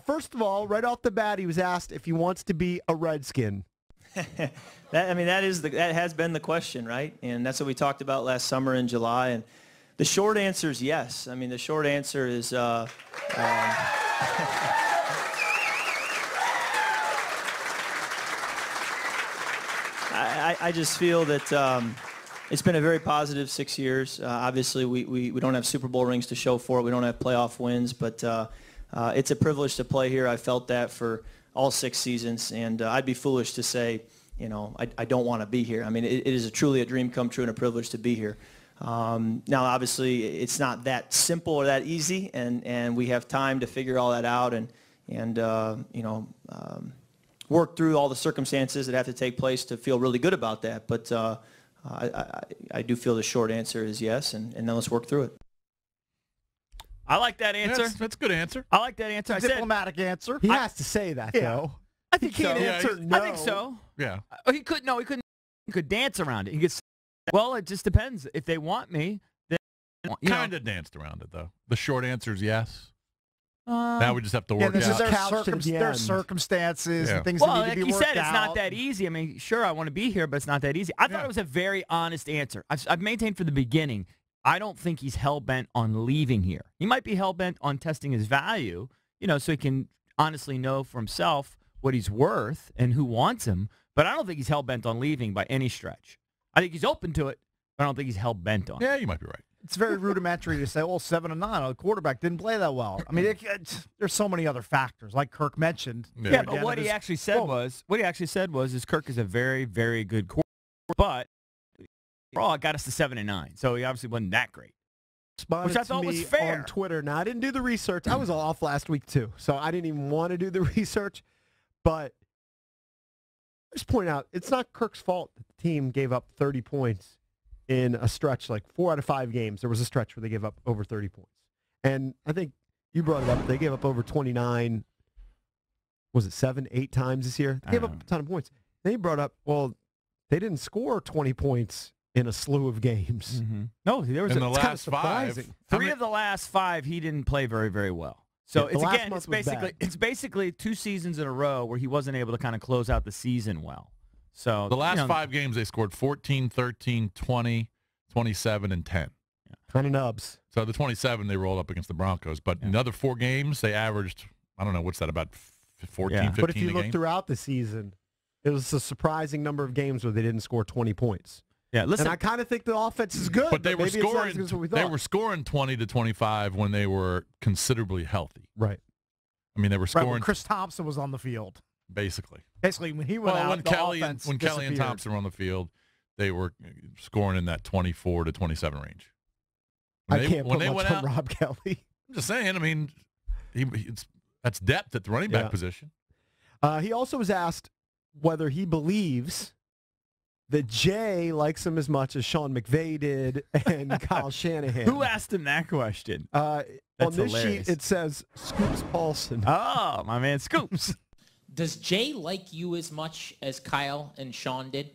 First of all, right off the bat, he was asked if he wants to be a Redskin. That has been the question, right? And that's what we talked about last summer in July. And the short answer is yes. I mean, the short answer is I just feel that it's been a very positive 6 years. Obviously, we don't have Super Bowl rings to show for it. We don't have playoff wins, but it's a privilege to play here. I felt that for all 6 seasons, and I'd be foolish to say, I don't want to be here. I mean, it is truly a dream come true and a privilege to be here. Now, obviously, it's not that simple or that easy, and we have time to figure all that out and work through all the circumstances that have to take place to feel really good about that. But I do feel the short answer is yes, and then let's work through it. I like that answer. That's a good answer. I like that answer. Diplomatic answer. He has to say that, though. I think so. Answer no. I think so. Yeah. He couldn't. He could dance around it. He could say, well, it just depends. If they want me, then Kind of danced around it, though. The short answer is yes. Now we just have to work this out. is their circumstances and things that need to be worked out. Like you said, it's not that easy. I mean, sure, I want to be here, but it's not that easy. I thought it was a very honest answer. I've maintained from the beginning, I don't think he's hell-bent on leaving here. He might be hell-bent on testing his value, so he can honestly know for himself what he's worth and who wants him, but I don't think he's hell-bent on leaving by any stretch. I think he's open to it, but I don't think he's hell-bent on it. Yeah, you might be right. It's very rudimentary to say, 7-9, the quarterback didn't play that well. I mean, there's so many other factors, like Kirk mentioned. Yeah, but what he actually said was Kirk is a very, very good quarterback, but overall it got us to 7-9, so he obviously wasn't that great. Which I thought was fair. On Twitter. Now, I didn't do the research. I was off last week, too, so I didn't even want to do the research. But just point out, it's not Kirk's fault that the team gave up 30 points in a stretch, like 4 out of 5 games. There was a stretch where they gave up over 30 points. And I think you brought it up. They gave up over 29, was it 7, 8 times this year? They gave up a ton of points. Then you brought up, well, they didn't score 20 points in a slew of games. Mm-hmm. No, there was in the last 5. 3 of the last 5, he didn't play very, very well. So it's basically 2 seasons in a row where he wasn't able to kind of close out the season well. So the last 5 games they scored 14, 13, 20, 27, and 10. Kind of nubs. So the 27 they rolled up against the Broncos, but in the other 4 games they averaged, I don't know, what's that, about 14, 15 But if you a look game? throughout the season, it was a surprising number of games where they didn't score 20 points. Yeah, listen. And I kind of think the offense is good, but they were maybe it's not as scoring. good as what we They thought. were scoring 20 to 25 when they were considerably healthy. Right. I mean, they were scoring. When Chris Thompson was on the field. Basically, when he went out, when Kelly disappeared. and Thompson were on the field, they were scoring in that 24 to 27 range. I can't put much on Rob Kelly. I'm just saying. I mean, that's depth at the running back position. He also was asked whether he believes that Jay likes him as much as Sean McVay did and Kyle Shanahan. Who asked him that question? On this hilarious. sheet, it says Scoops Paulson. Oh, my man, Scoops. Does Jay like you as much as Kyle and Sean did?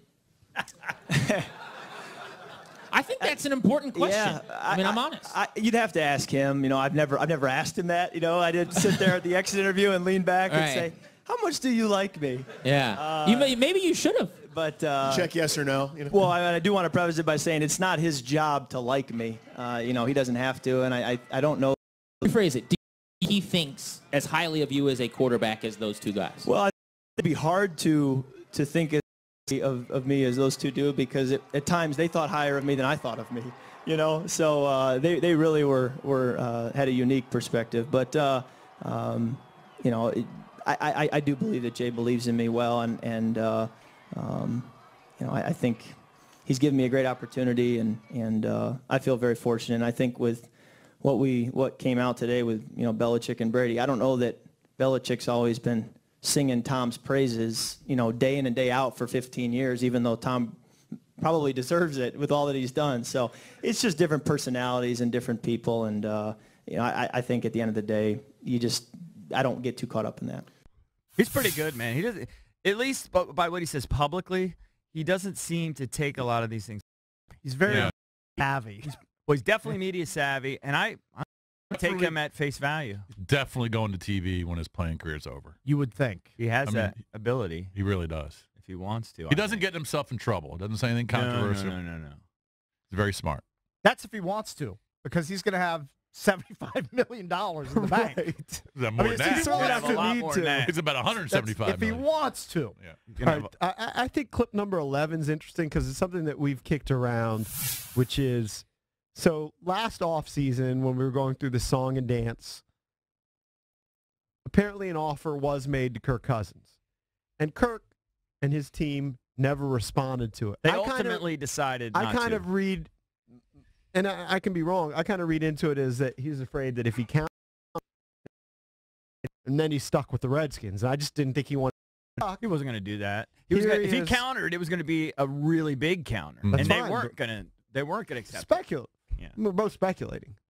I think that's an important question. Yeah, I mean, I'm honest. You'd have to ask him. I've never asked him that. I did sit there at the exit interview and lean back and say, "How much do you like me?" Yeah. Maybe you should have. But check yes or no. Well, I do want to preface it by saying it's not his job to like me. He doesn't have to, and I don't know. Rephrase it. He thinks as highly of you as a quarterback as those 2 guys. Well, it'd be hard to think of me as those 2 do, because at times they thought higher of me than I thought of me. So they really were had a unique perspective. But I do believe that Jay believes in me well, and I think he's given me a great opportunity, and I feel very fortunate. And I think with what came out today with Belichick and Brady, I don't know that Belichick's always been singing Tom's praises day in and day out for 15 years, even though Tom probably deserves it with all that he's done. So it's just different personalities and different people, and I think at the end of the day, I don't get too caught up in that. He's pretty good, man. He doesn't, at least by what he says publicly, he doesn't seem to take a lot of these things. He's very savvy. He's definitely media savvy, and I'm Take him at face value. Definitely going to TV when his playing career is over. You would think. He has that ability He really does. if he wants to. He doesn't get himself in trouble. Doesn't say anything controversial. No. He's very smart. That's if he wants to, because he's going to have $75 million in the bank. Right. Is that more I mean, than he that? certainly have has a lot to more need than to. that. It's about 175 If he million. wants to. Yeah. All right, I think clip number 11 is interesting because it's something that we've kicked around, which is, so last offseason when we were going through the song and dance, apparently an offer was made to Kirk Cousins. And Kirk and his team never responded to it. They I ultimately decided I not kind to. of read, and I can be wrong, I kind of read into it as that he's afraid that if he counts, and then he's stuck with the Redskins. And I just didn't think he wanted to stuck. He wasn't going to do that. If he countered, it was going to be a really big counter, That's and fine, they weren't going to accept it. Speculate. Yeah. We're both speculating.